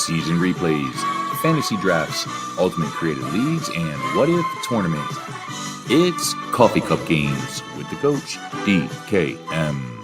season replays, fantasy drafts, ultimate creative leagues, and what if tournament. It's Coffee Cup Games with the coach, DKM.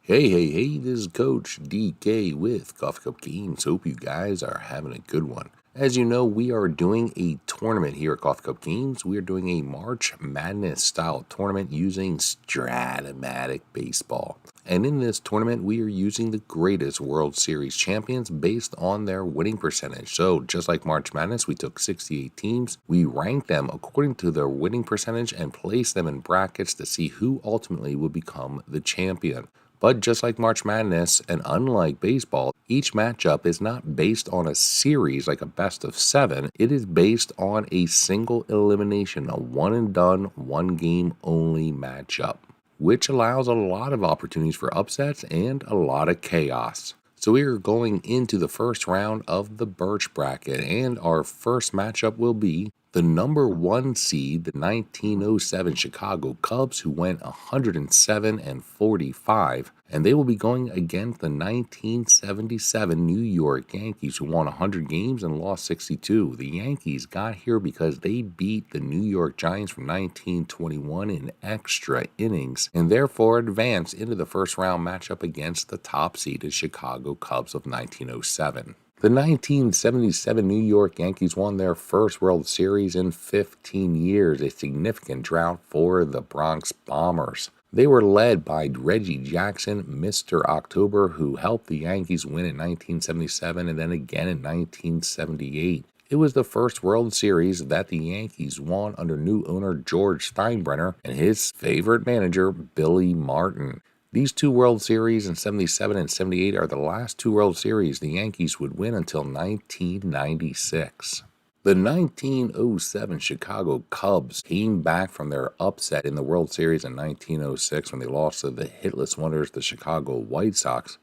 Hey, this is Coach DK with Coffee Cup Games. Hope you guys are having a good one. As you know, we are doing a tournament here at Coffee Cup Games. We are doing a March Madness style tournament using stratomatic baseball. And in this tournament, we are using the greatest World Series champions based on their winning percentage. So just like March Madness, we took 68 teams. We ranked them according to their winning percentage and placed them in brackets to see who ultimately will become the champion. But just like March Madness, and unlike baseball, each matchup is not based on a series like a best of 7. It is based on a single elimination, a one and done, one game only matchup, which allows a lot of opportunities for upsets and a lot of chaos. So we are going into the first round of the Birch Bracket, and our first matchup will be the number 1 seed, the 1907 Chicago Cubs, who went 107-45, and they will be going against the 1977 New York Yankees, who won 100 games and lost 62. The Yankees got here because they beat the New York Giants from 1921 in extra innings, and therefore advanced into the first round matchup against the top-seeded Chicago Cubs of 1907. The 1977 New York Yankees won their first World Series in 15 years, a significant drought for the Bronx Bombers. They were led by Reggie Jackson, Mr. October, who helped the Yankees win in 1977 and then again in 1978. It was the first World Series that the Yankees won under new owner George Steinbrenner and his favorite manager, Billy Martin. These two World Series in 77 and 78 are the last two World Series the Yankees would win until 1996. The 1907 Chicago Cubs came back from their upset in the World Series in 1906 when they lost to the hitless wonders, the Chicago White Sox,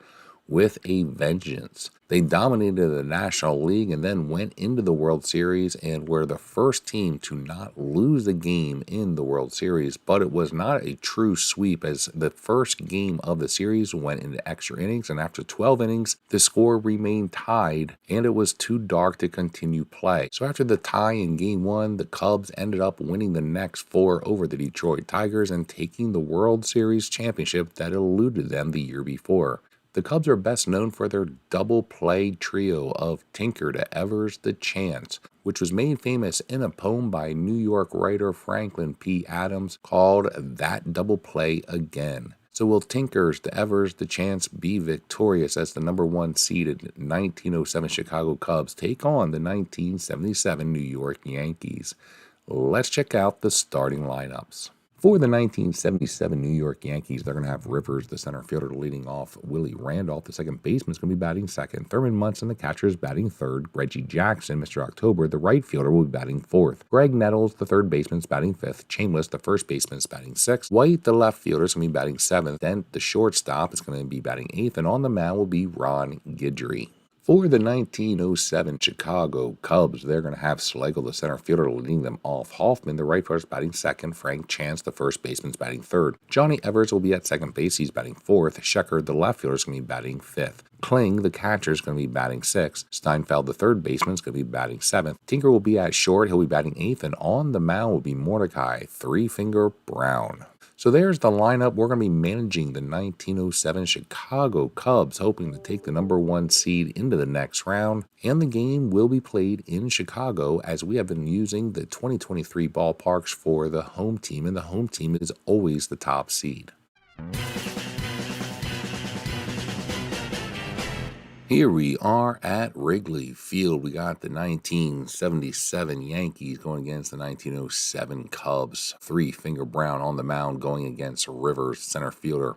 with a vengeance. They dominated the National League and then went into the World Series and were the first team to not lose a game in the World Series, but it was not a true sweep as the first game of the series went into extra innings, and after 12 innings, the score remained tied and it was too dark to continue play. So after the tie in Game 1, the Cubs ended up winning the next 4 over the Detroit Tigers and taking the World Series championship that eluded them the year before. The Cubs are best known for their double play trio of Tinker to Evers to Chance, which was made famous in a poem by New York writer Franklin P. Adams called That Double Play Again. So will Tinkers to Evers to Chance be victorious as the number 1 seeded 1907 Chicago Cubs take on the 1977 New York Yankees? Let's check out the starting lineups. For the 1977 New York Yankees, they're going to have Rivers, the center fielder, leading off. Willie Randolph, the second baseman, is going to be batting second. Thurman Munson, the catcher, is batting third. Reggie Jackson, Mr. October, the right fielder, will be batting fourth. Greg Nettles, the third baseman, is batting fifth. Chambliss, the first baseman, is batting sixth. White, the left fielder, is going to be batting seventh. Then the shortstop is going to be batting eighth. And on the mound will be Ron Guidry. For the 1907 Chicago Cubs, they're going to have Schlegel, the center fielder, leading them off. Hoffman, the right fielder, is batting second. Frank Chance, the first baseman, is batting third. Johnny Evers will be at second base. He's batting fourth. Schecker, the left fielder, is going to be batting fifth. Kling, the catcher, is going to be batting sixth. Steinfeld, the third baseman, is going to be batting seventh. Tinker will be at short. He'll be batting eighth. And on the mound will be Mordecai, Three-Finger Brown. So there's the lineup. We're going to be managing the 1907 Chicago Cubs, hoping to take the number 1 seed into the next round. And the game will be played in Chicago as we have been using the 2023 ballparks for the home team, and the home team is always the top seed. Here we are at Wrigley Field. We got the 1977 Yankees going against the 1907 Cubs. Three-Finger Brown on the mound going against Rivers, center fielder.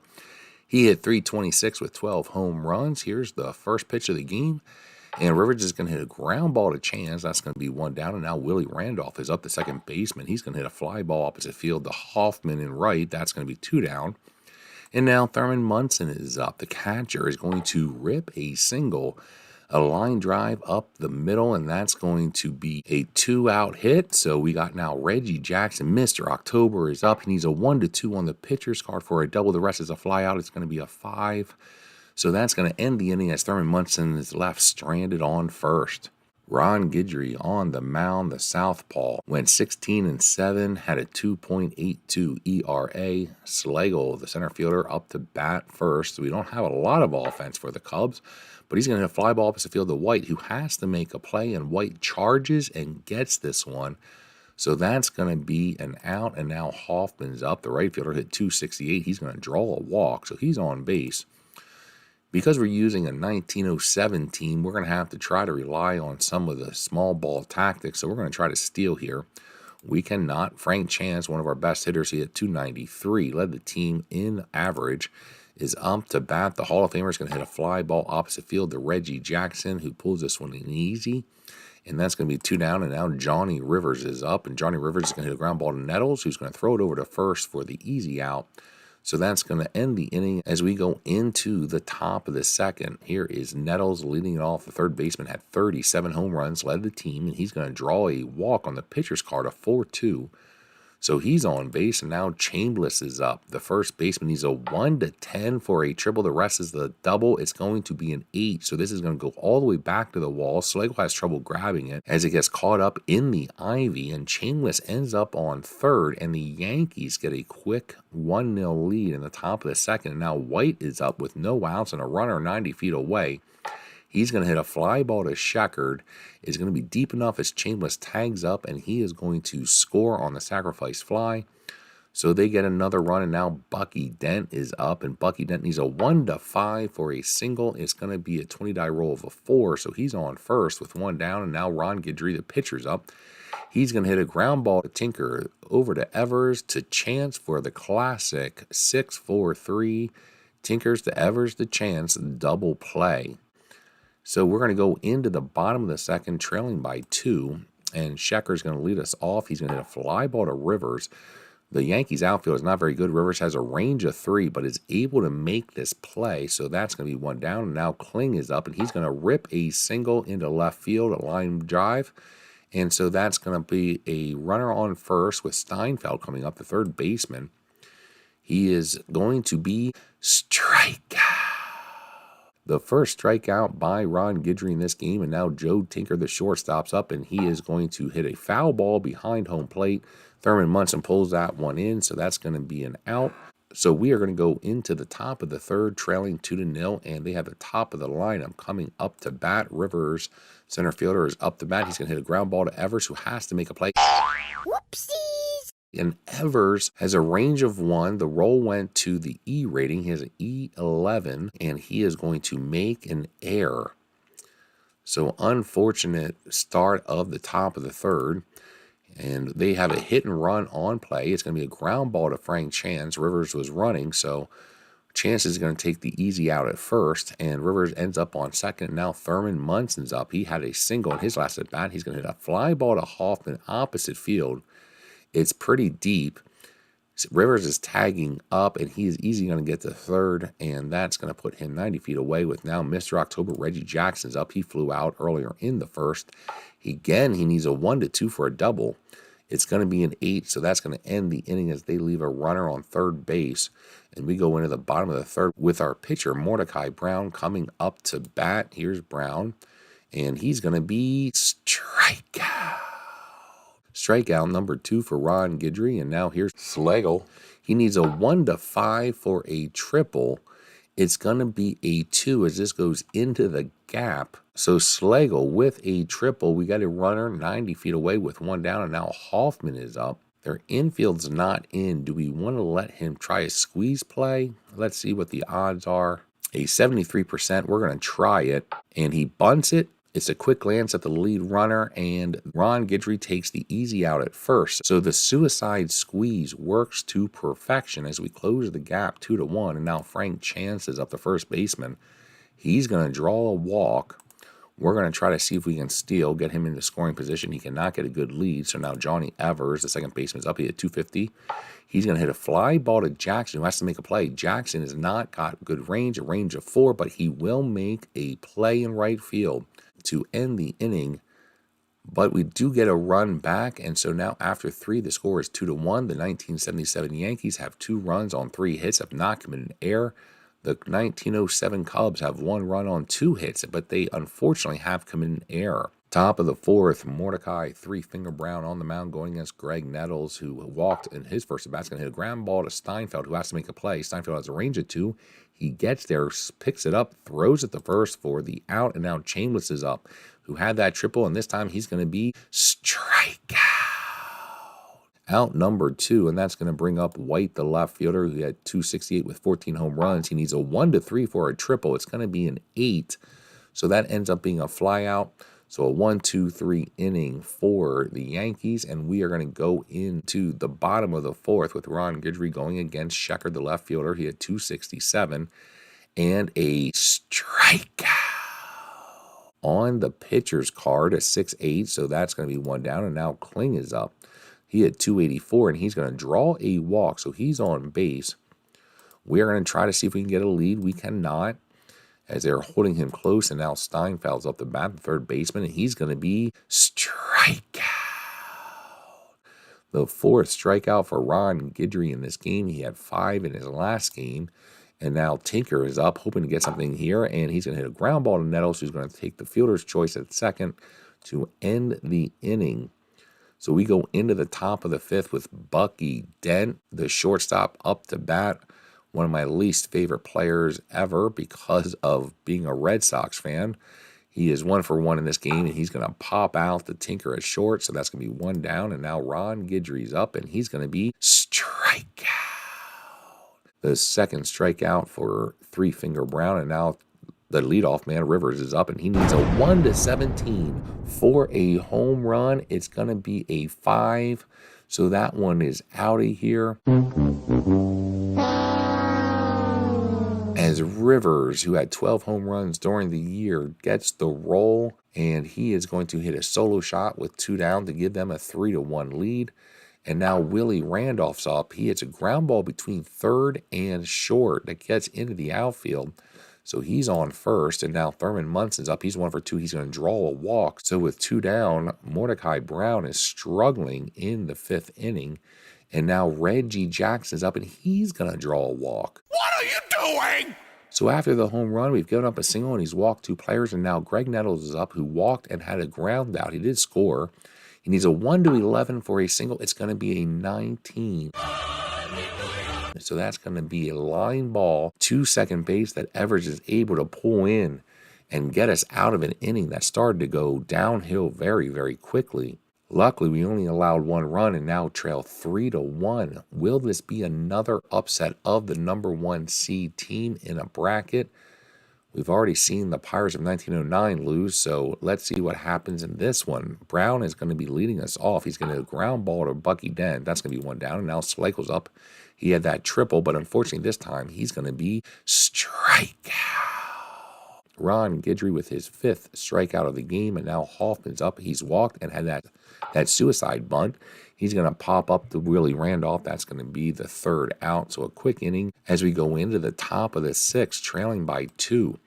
He hit .326 with 12 home runs. Here's the first pitch of the game. And Rivers is going to hit a ground ball to Chance. That's going to be 1 down. And now Willie Randolph is up the second baseman. He's going to hit a fly ball opposite field to Hoffman in right. That's going to be 2 down. And now Thurman Munson is up. The catcher is going to rip a single, a line drive up the middle, and that's going to be a 2-out hit. So we got now Reggie Jackson, Mr. October, is up. He needs a 1-2 on the pitcher's card for a double. The rest is a fly out. It's going to be a 5. So that's going to end the inning as Thurman Munson is left stranded on first. Ron Guidry on the mound, the southpaw, went 16-7, had a 2.82 ERA. Slagle, the center fielder, up to bat first. So we don't have a lot of offense for the Cubs, but he's going to hit a fly ball opposite field to White, who has to make a play, and White charges and gets this one. So that's going to be an out, and now Hoffman's up. The right fielder hit 268. He's going to draw a walk, so he's on base. Because we're using a 1907 team, we're going to have to try to rely on some of the small ball tactics. So we're going to try to steal here. We cannot. Frank Chance, one of our best hitters, he hit 293, led the team in average, is up to bat. The Hall of Famer is going to hit a fly ball opposite field to Reggie Jackson, who pulls this one in easy. And that's going to be 2 down, and now Johnny Rivers is up. And Johnny Rivers is going to hit a ground ball to Nettles, who's going to throw it over to first for the easy out. So that's going to end the inning as we go into the top of the second. Here is Nettles leading it off. The third baseman had 37 home runs, led the team, and he's going to draw a walk on the pitcher's card, a 4-2. So he's on base, and now Chambliss is up. The first baseman needs a 1-10 for a triple. The rest is the double. It's going to be an 8. So this is going to go all the way back to the wall. Slagle has trouble grabbing it as it gets caught up in the ivy, and Chambliss ends up on third, and the Yankees get a quick 1-0 lead in the top of the second. And now White is up with no outs and a runner 90 feet away. He's going to hit a fly ball to Sheckard. It's going to be deep enough as Chambliss tags up, and he is going to score on the sacrifice fly. So they get another run, and now Bucky Dent is up, and Bucky Dent needs a 1-5 for a single. It's going to be a 20-die roll of a 4, so he's on first with 1 down, and now Ron Guidry, the pitcher's up. He's going to hit a ground ball to Tinker over to Evers to Chance for the classic 6-4-3. Tinkers to Evers to Chance, double play. So we're going to go into the bottom of the second, trailing by 2, and Shecker's going to lead us off. He's going to hit a fly ball to Rivers. The Yankees outfield is not very good. Rivers has a range of 3, but is able to make this play, so that's going to be 1 down. And now Kling is up, and he's going to rip a single into left field, a line drive, and so that's going to be a runner on first with Steinfeld coming up, the third baseman. He is going to be strikeout. The first strikeout by Ron Guidry in this game, and now Joe Tinker, the shortstop's up, and he is going to hit a foul ball behind home plate. Thurman Munson pulls that one in, so that's going to be an out. So we are going to go into the top of the third, trailing 2-0, and they have the top of the lineup coming up to bat. Rivers, center fielder, is up to bat. He's going to hit a ground ball to Evers, who has to make a play. Whoopsie! And Evers has a range of 1. The roll went to the E rating. He has an E11, and he is going to make an error. So unfortunate start of the top of the third. And they have a hit and run on play. It's going to be a ground ball to Frank Chance. Rivers was running, so Chance is going to take the easy out at first, and Rivers ends up on second. Now Thurman Munson's up. He had a single in his last at bat. He's going to hit a fly ball to Hoffman opposite field. It's pretty deep. Rivers is tagging up, and he is easily going to get to third, and that's going to put him 90 feet away with now Mr. October. Reggie Jackson's up. He flew out earlier in the first. He needs a 1-2 for a double. It's going to be an 8, so that's going to end the inning as they leave a runner on third base. And we go into the bottom of the third with our pitcher, Mordecai Brown, coming up to bat. Here's Brown, and he's going to be strikeout. Strikeout number 2 for Ron Guidry, and now here's Slagle. He needs a 1-5 for a triple. It's going to be a 2 as this goes into the gap. So Slagle with a triple. We got a runner 90 feet away with 1 down, and now Hoffman is up. Their infield's not in. Do we want to let him try a squeeze play? Let's see what the odds are. A 73%. We're going to try it, and he bunts it. It's a quick glance at the lead runner, and Ron Guidry takes the easy out at first. So the suicide squeeze works to perfection as we close the gap 2-1. And now Frank Chance is up, the first baseman. He's going to draw a walk. We're going to try to see if we can steal, get him into scoring position. He cannot get a good lead. So now Johnny Evers, the second baseman, is up. He hit 250. He's going to hit a fly ball to Jackson, who has to make a play. Jackson has not got good range, a range of 4, but he will make a play in right field to end the inning, but we do get a run back, and so now after 3, the score is 2-1. The 1977 Yankees have 2 runs on 3 hits, have not committed an error. The 1907 Cubs have 1 run on 2 hits, but they unfortunately have come in error. Top of the 4th, Mordecai Three-Finger Brown on the mound going against Greg Nettles, who walked in his first at bat. Going to hit a ground ball to Steinfeld, who has to make a play. Steinfeld has a range of 2. He gets there, picks it up, throws it the first for the out, and now Chambliss is up, who had that triple, and this time he's going to be strikeout. Out number 2, and that's going to bring up White, the left fielder, who had 268 with 14 home runs. He needs a 1-3 for a triple. It's going to be an 8, so that ends up being a flyout. So a 1-2-3 inning for the Yankees, and we are going to go into the bottom of the 4th with Ron Guidry going against Sheckard, the left fielder. He had 267 and a strikeout. On the pitcher's card, a 6-8, so that's going to be 1 down, and now Kling is up. He had 284, and he's going to draw a walk, so he's on base. We are going to try to see if we can get a lead. We cannot, as they're holding him close, and now Steinfeld's up the bat, the third baseman, and he's going to be strikeout. The 4th strikeout for Ron Guidry in this game. He had 5 in his last game, and now Tinker is up, hoping to get something here, and he's going to hit a ground ball to Nettles, who's going to take the fielder's choice at second to end the inning. So we go into the top of the 5th with Bucky Dent, the shortstop, up to bat. One of my least favorite players ever because of being a Red Sox fan. He is 1 for 1 in this game, and he's going to pop out the Tinker at short, so that's going to be 1 down. And now Ron Guidry's up, and he's going to be strikeout. The 2nd strikeout for Three-Finger Brown, and now the leadoff man, Rivers, is up, and he needs a 1-17 for a home run. It's going to be a 5, so that one is out of here. As Rivers, who had 12 home runs during the year, gets the roll, and he is going to hit a solo shot with 2 down to give them a 3-1 lead. And now Willie Randolph's up. He hits a ground ball between third and short that gets into the outfield. So he's on first, and now Thurman Munson's up. He's 1 for 2. He's going to draw a walk. So with 2 down, Mordecai Brown is struggling in the 5th inning. And now Reggie Jackson is up, and he's going to draw a walk. What are you doing? So after the home run, we've given up a single, and he's walked 2 players. And now Greg Nettles is up, who walked and had a ground out. He did score. He needs a 1-11 for a single. It's going to be a 19. So that's going to be a line ball to second base that Evers is able to pull in and get us out of an inning that started to go downhill very, very quickly. Luckily, we only allowed 1 run and now trail 3-1. Will this be another upset of the number 1 seed team in a bracket? We've already seen the Pirates of 1909 lose, so let's see what happens in this one. Brown is going to be leading us off. He's going to ground ball to Bucky Dent. That's going to be 1 down, and now Schleichel's up. He had that triple, but unfortunately this time he's going to be strikeout. Ron Guidry with his 5th strikeout of the game, and now Hoffman's up. He's walked and had that suicide bunt. He's going to pop up to Willie Randolph. That's going to be the 3rd out. So a quick inning as we go into the top of the 6th, trailing by 2.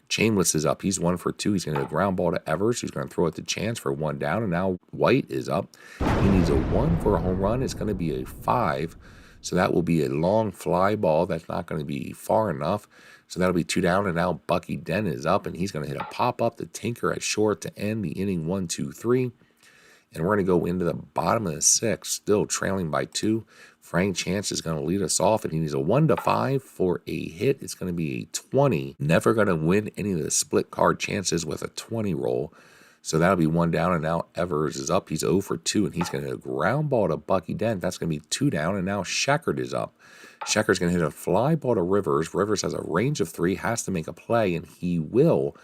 Chambliss is up. He's 1 for 2. He's going to hit a ground ball to Evers, who's going to throw it to Chance for 1 down. And now White is up. He needs a 1 for a home run. It's going to be a 5. So that will be a long fly ball. That's not going to be far enough. So that'll be 2 down. And now Bucky Dent is up, and he's going to hit a pop-up to Tinker at short to end the inning 1-2-3. And we're going to go into the bottom of the 6th, still trailing by 2. Frank Chance is going to lead us off, and he needs a 1-5 for a hit. It's going to be a 20. Never going to win any of the split card chances with a 20 roll. So that'll be 1 down, and now Evers is up. He's 0 for 2, and he's going to hit a ground ball to Bucky Dent. That's going to be 2 down, and now Sheckard is up. Sheckard's going to hit a fly ball to Rivers. Rivers has a range of 3, has to make a play, and he will,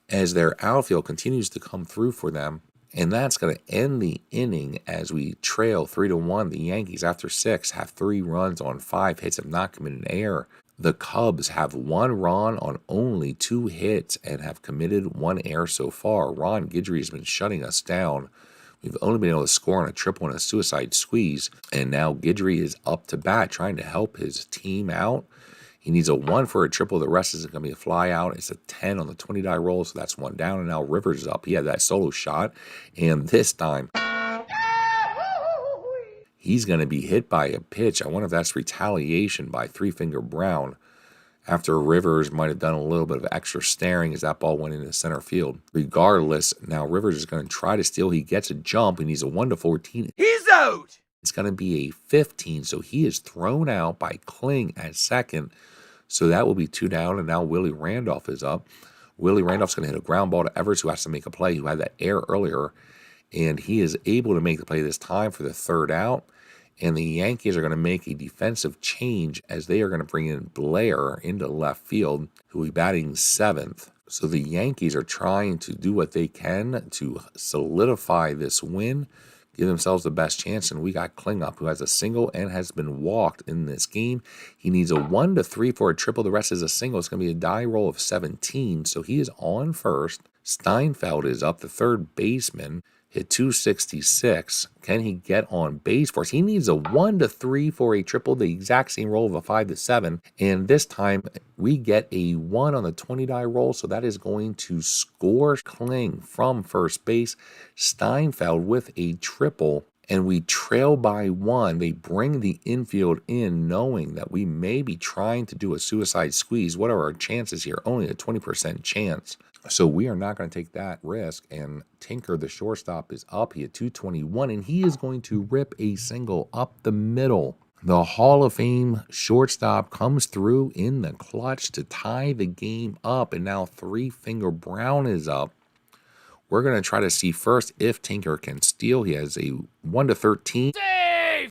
as their outfield continues to come through for them. And that's going to end the inning as we trail 3-1. The Yankees, after 6, have 3 runs on 5 hits, have not committed an error. The Cubs have 1 run on only 2 hits and have committed 1 error so far. Ron Guidry has been shutting us down. We've only been able to score on a triple and a suicide squeeze. And now Guidry is up to bat trying to help his team out. He needs a 1 for a triple. The rest is going to be a fly out. It's a 10 on the 20-die roll, so that's 1 down. And now Rivers is up. He had that solo shot, and this time he's going to be hit by a pitch. I wonder if that's retaliation by Three-Finger Brown, after Rivers might have done a little bit of extra staring as that ball went into center field. Regardless, now Rivers is going to try to steal. He gets a jump, and he's a 1-14. He's out! It's going to be a 15, so he is thrown out by Kling at second. So that will be 2 down, and now Willie Randolph is up. Willie Randolph's going to hit a ground ball to Evers, who has to make a play, who had that error earlier, and he is able to make the play this time for the 3rd out. And the Yankees are going to make a defensive change as they are going to bring in Blair into left field, who will be batting 7th. So the Yankees are trying to do what they can to solidify this win, give themselves the best chance. And we got Kling up, who has a single and has been walked in this game. He needs a 1-3 for a triple. The rest is a single. It's going to be a die roll of 17. So he is on first. Steinfeld is up, the 3rd baseman. Hit 266. Can he get on base for us? He needs a 1-3 for a triple, the exact same roll of a 5-7. And this time we get a 1 on the 20 die roll. So that is going to score Kling from first base. Steinfeld with a triple. And we trail by 1. They bring the infield in knowing that we may be trying to do a suicide squeeze. What are our chances here? Only a 20% chance. So we are not going to take that risk. And Tinker, the shortstop, is up. He had 221, and he is going to rip a single up the middle. The Hall of Fame shortstop comes through in the clutch to tie the game up, and now Three Finger Brown is up. We're going to try to see first if Tinker can steal. He has a 1-13. Save!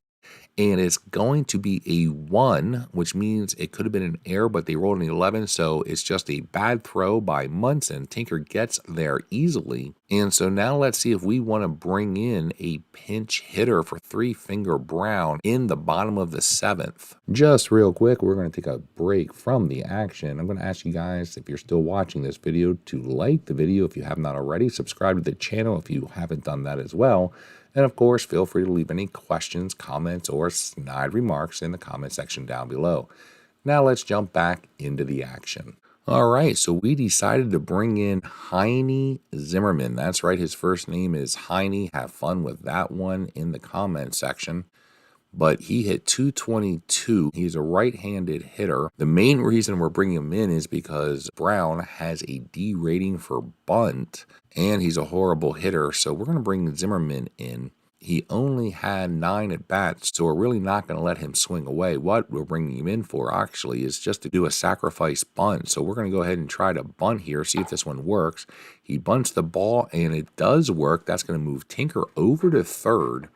And it's going to be a 1, which means it could have been an error, but they rolled an 11, so it's just a bad throw by Munson. Tinker gets there easily. And so now let's see if we want to bring in a pinch hitter for Three Finger Brown in the bottom of the 7th. Just real quick, we're going to take a break from the action. I'm going to ask you guys, if you're still watching this video, to like the video if you have not already. Subscribe to the channel if you haven't done that as well. And of course, feel free to leave any questions, comments, or snide remarks in the comment section down below. Now let's jump back into the action. All right, so we decided to bring in Heine Zimmerman. That's right, his first name is Heine. Have fun with that one in the comment section. But he hit 222. He's a right-handed hitter. The main reason we're bringing him in is because Brown has a D rating for bunt, and he's a horrible hitter. So we're going to bring Zimmerman in. He only had 9 at-bats, so we're really not going to let him swing away. What we're bringing him in for, actually, is just to do a sacrifice bunt. So we're going to go ahead and try to bunt here, see if this one works. He bunts the ball, and it does work. That's going to move Tinker over to third.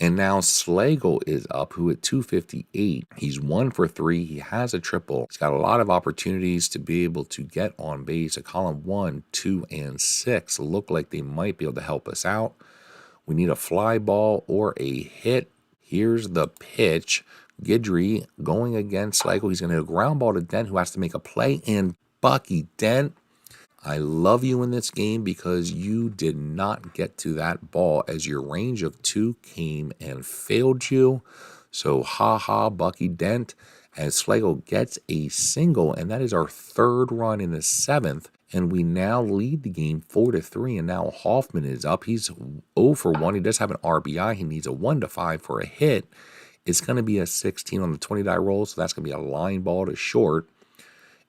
And now Slagle is up, who at 258. He's 1 for 3. He has a triple. He's got a lot of opportunities to be able to get on base. A column 1, 2, and 6 look like they might be able to help us out. We need a fly ball or a hit. Here's the pitch. Guidry going against Slagle. He's going to hit a ground ball to Dent, who has to make a play. And Bucky Dent, I love you in this game because you did not get to that ball as your range of 2 came and failed you. So ha Bucky Dent, as Slagle gets a single, and that is our 3rd run in the 7th. And we now lead the game 4-3, and now Hoffman is up. He's 0 for 1. He does have an RBI. He needs a 1-5 for a hit. It's going to be a 16 on the 20 die roll, so that's going to be a line ball to short.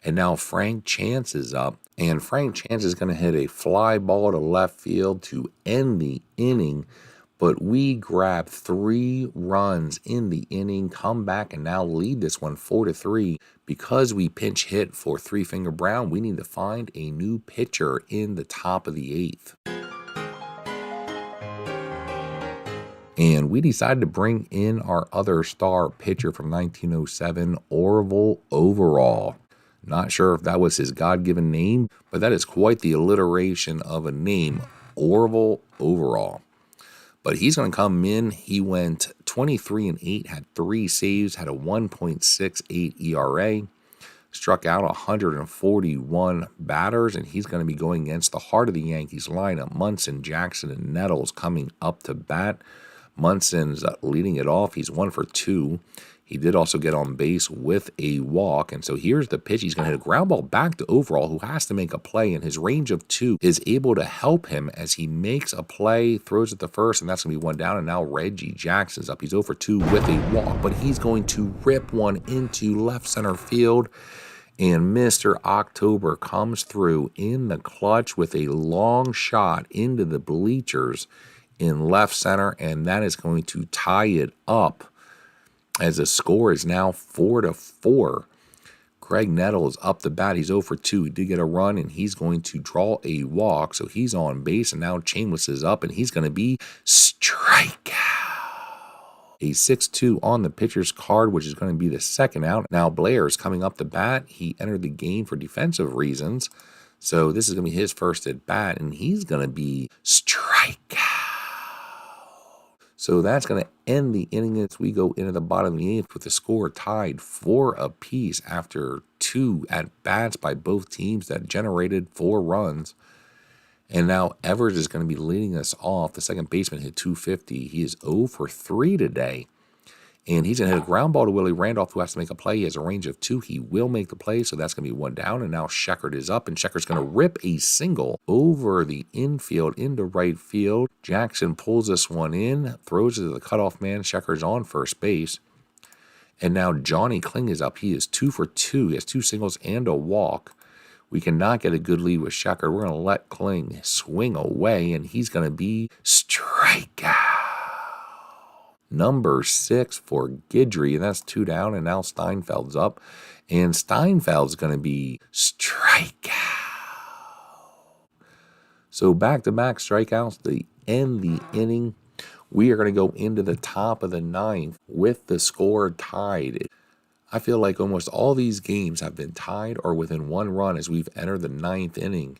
And now Frank Chance is up, and Frank Chance is going to hit a fly ball to left field to end the inning. But we grab 3 runs in the inning, come back, and now lead this one 4-3. Because we pinch hit for Three Finger Brown, we need to find a new pitcher in the top of the 8th. And we decided to bring in our other star pitcher from 1907, Orville Overall. Not sure if that was his God-given name, but that is quite the alliteration of a name, Orville Overall. But he's going to come in. He went 23-8, had 3 saves, had a 1.68 ERA, struck out 141 batters, and he's going to be going against the heart of the Yankees lineup, Munson, Jackson, and Nettles coming up to bat. Munson's leading it off. He's 1 for 2. He did also get on base with a walk, and so here's the pitch. He's going to hit a ground ball back to Overall, who has to make a play, and his range of 2 is able to help him as he makes a play, throws it to first, and that's going to be 1 down, and now Reggie Jackson's up. He's 0 for 2 with a walk, but he's going to rip one into left center field, And Mr. October comes through in the clutch with a long shot into the bleachers in left center, and that is going to tie it up as the score is now 4-4. Craig Nettles up the bat. He's 0 for 2. He did get a run, and he's going to draw a walk, so he's on base, and now Chambliss is up, and he's going to be strikeout. A 6-2 on the pitcher's card, which is going to be the second out. Now Blair is coming up the bat. He entered the game for defensive reasons, so this is going to be his first at bat, and he's going to be strikeout. So that's going to end the inning as we go into the bottom of the 8th with the score tied 4 apiece after 2 at-bats by both teams that generated 4 runs. And now Evers is going to be leading us off. The second baseman hit .250. He is 0 for 3 today. And he's going to hit a ground ball to Willie Randolph, who has to make a play. He has a range of 2. He will make the play, so that's going to be 1 down. And now Sheckard is up, and Sheckard's going to rip a single over the infield into right field. Jackson pulls this one in, throws it to the cutoff man. Sheckard's on first base. And now Johnny Kling is up. He is 2 for 2. He has 2 singles and a walk. We cannot get a good lead with Sheckard. We're going to let Kling swing away, and he's going to be strikeout. Number 6 for Guidry, and that's 2 down, and now Steinfeld's up, and Steinfeld's going to be strikeout. So back-to-back strikeouts to end the inning. We are going to go into the top of the 9th with the score tied. I feel like almost all these games have been tied or within 1 run as we've entered the 9th inning.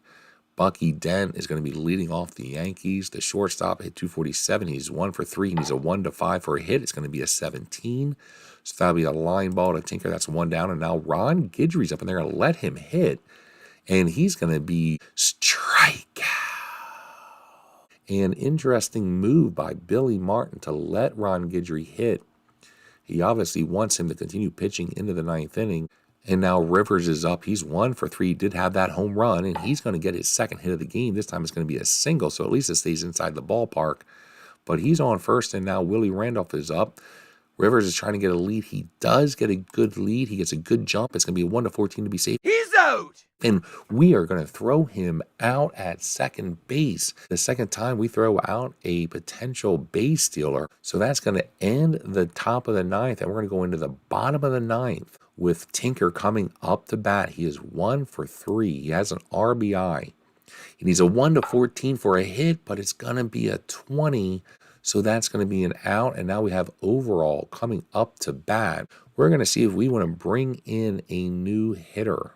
Bucky Dent is going to be leading off the Yankees. The shortstop hit .247. He's 1 for 3. He needs a 1-5 for a hit. It's going to be a 17. So that'll be a line ball to Tinker. That's 1 down. And now Ron Guidry's up, and they're going to let him hit. And he's going to be strikeout. An interesting move by Billy Martin to let Ron Guidry hit. He obviously wants him to continue pitching into the 9th inning. And now Rivers is up. He's 1 for 3. He did have that home run, and he's going to get his second hit of the game. This time it's going to be a single, so at least it stays inside the ballpark. But he's on first, and now Willie Randolph is up. Rivers is trying to get a lead. He does get a good lead. He gets a good jump. It's going to be a 1-14 to be safe. He's out! And we are going to throw him out at second base. The second time we throw out a potential base stealer. So that's going to end the top of the 9th, and we're going to go into the bottom of the 9th. With Tinker coming up to bat. He is 1 for 3. He has an RBI. He needs a 1-14 for a hit, but it's going to be a 20. So that's going to be an out. And now we have Overall coming up to bat. We're going to see if we want to bring in a new hitter.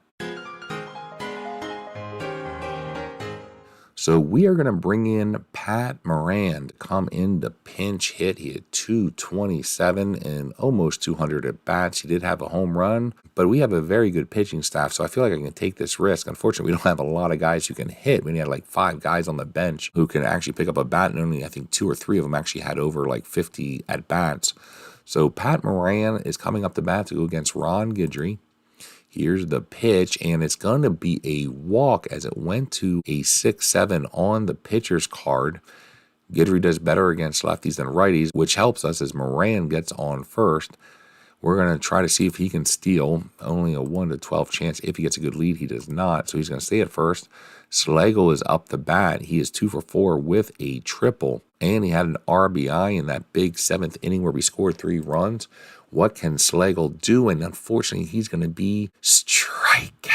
So we are going to bring in Pat Moran to come in to pinch hit. He had .227 and almost 200 at bats. He did have a home run, but we have a very good pitching staff, so I feel like I can take this risk. Unfortunately, we don't have a lot of guys who can hit. We only had like 5 guys on the bench who can actually pick up a bat, and only I think 2 or 3 of them actually had over like 50 at bats. So Pat Moran is coming up to bat to go against Ron Guidry. Here's the pitch, and it's going to be a walk as it went to a 6-7 on the pitcher's card. Guidry does better against lefties than righties, which helps us as Moran gets on first. We're going to try to see if he can steal. Only a 1-12 chance. If he gets a good lead, he does not, so he's going to stay at first. Slagle is up the bat. He is 2 for 4 with a triple, and he had an RBI in that big 7th inning where we scored 3 runs. What can Slagle do? And unfortunately, he's going to be strikeout.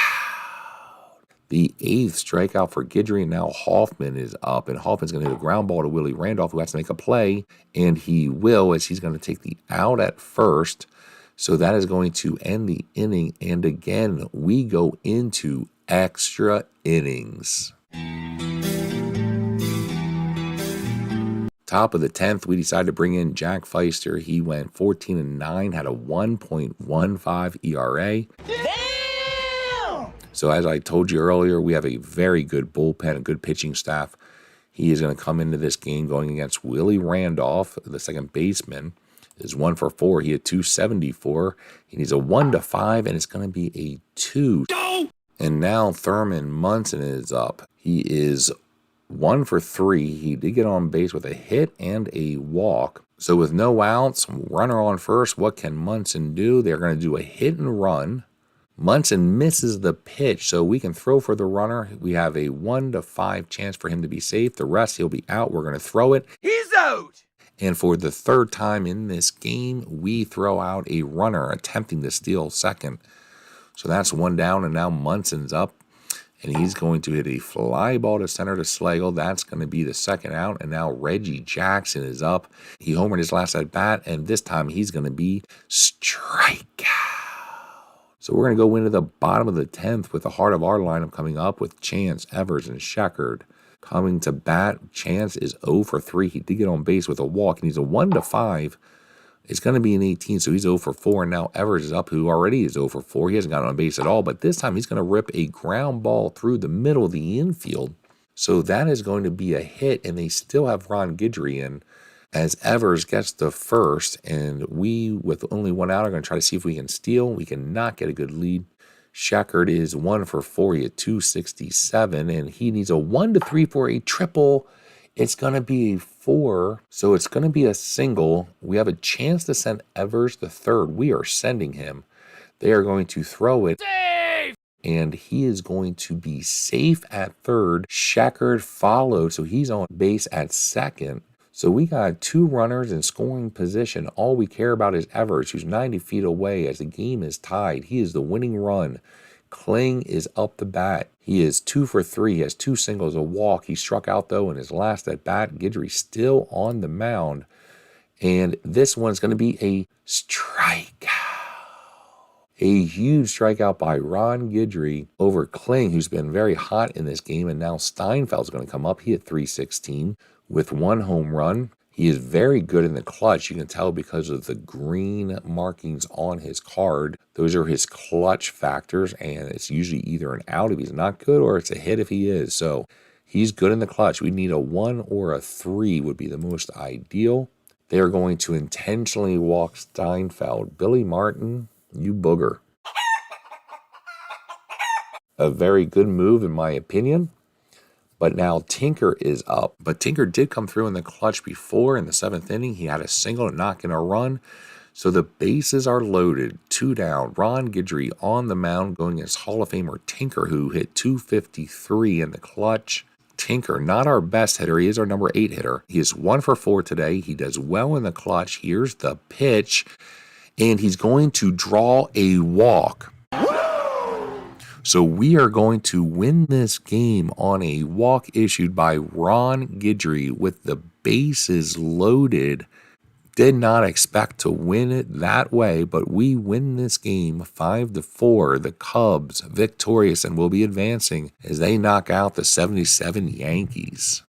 The 8th strikeout for Guidry, and now Hoffman is up, and Hoffman's going to hit a ground ball to Willie Randolph, who has to make a play, and he will, as he's going to take the out at first. So that is going to end the inning, and again, we go into extra innings. Top of the 10th, we decided to bring in Jack Feister. He went 14-9, had a 1.15 ERA. Damn! So as I told you earlier, we have a very good bullpen, a good pitching staff. He is going to come into this game going against Willie Randolph, the second baseman. Is 1 for 4. He had .274. He needs a 1-5, and it's going to be a 2. Go! And now Thurman Munson is up. He is 1 for 3. He did get on base with a hit and a walk. So with no outs, runner on first, what can Munson do? They're going to do a hit and run. Munson misses the pitch, so we can throw for the runner. We have a 1 to 5 chance for him to be safe. The rest, he'll be out. We're going to throw it. He's out! And for the third time in this game, we throw out a runner attempting to steal second. So that's 1 down, and now Munson's up. And he's going to hit a fly ball to center to Slagle. That's going to be the second out. And now Reggie Jackson is up. He homered his last at bat, and this time he's going to be strikeout. So we're going to go into the bottom of the 10th with the heart of our lineup coming up with Chance, Evers, and Sheckard. Coming to bat, Chance is 0 for 3. He did get on base with a walk, and he's a 1 to 5. It's going to be an 18, so he's 0 for 4. And now Evers is up, who already is 0 for 4. He hasn't gotten on base at all, but this time he's going to rip a ground ball through the middle of the infield. So that is going to be a hit, and they still have Ron Guidry in as Evers gets the first. And we, with only 1 out, are going to try to see if we can steal. We cannot get a good lead. Sheckard is 1 for 4 at 267, and he needs a 1 to 3 for a triple. It's going to be a 4, so it's going to be a single. We have a chance to send Evers the third. We are sending him. They are going to throw it. Safe! And he is going to be safe at third. Sheckard followed, so he's on base at second. So we got 2 runners in scoring position. All we care about is Evers, who's 90 feet away as the game is tied. He is the winning run. Kling is up the bat. He is 2 for 3. He has 2 singles, a walk. He struck out, though, in his last at bat. Guidry still on the mound. And this one's going to be a strikeout. A huge strikeout by Ron Guidry over Kling, who's been very hot in this game. And now Steinfeld's going to come up. He hit 316 with 1 home run. He is very good in the clutch. You can tell because of the green markings on his card. Those are his clutch factors, and it's usually either an out if he's not good or it's a hit if he is. So he's good in the clutch. We need a 1 or a 3 would be the most ideal. They are going to intentionally walk Steinfeld. Billy Martin, you booger. A very good move in my opinion. But now Tinker is up. But Tinker did come through in the clutch before in the 7th inning. He had a single to knock in a run. So the bases are loaded. 2 down. Ron Guidry on the mound going against Hall of Famer Tinker, who hit 253 in the clutch. Tinker, not our best hitter. He is our number 8 hitter. He is 1 for 4 today. He does well in the clutch. Here's the pitch. And he's going to draw a walk. So we are going to win this game on a walk issued by Ron Guidry with the bases loaded. Did not expect to win it that way, but we win this game 5-4. The Cubs victorious and will be advancing as they knock out the 77 Yankees.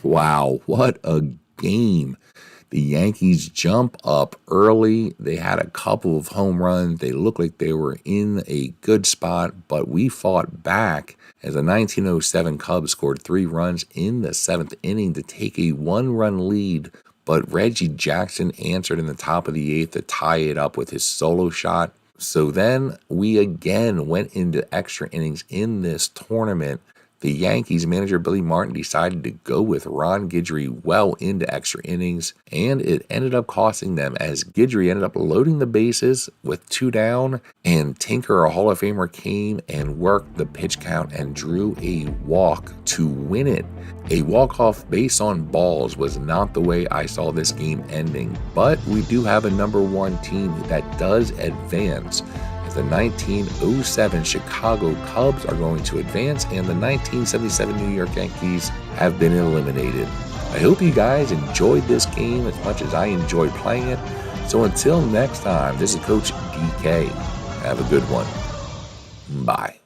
Wow, what a game. The Yankees jump up early. They had a couple of home runs. They looked like they were in a good spot, but we fought back as the 1907 Cubs scored 3 runs in the 7th inning to take a 1-run lead. But Reggie Jackson answered in the top of the 8th to tie it up with his solo shot. So then we again went into extra innings in this tournament. The Yankees manager Billy Martin decided to go with Ron Guidry well into extra innings, and it ended up costing them as Guidry ended up loading the bases with 2 down, and Tinker, a Hall of Famer, came and worked the pitch count and drew a walk to win it. A walk-off based on balls was not the way I saw this game ending, but we do have a number 1 team that does advance. The 1907 Chicago Cubs are going to advance, and the 1977 New York Yankees have been eliminated. I hope you guys enjoyed this game as much as I enjoyed playing it. So until next time, this is Coach DK. Have a good one. Bye.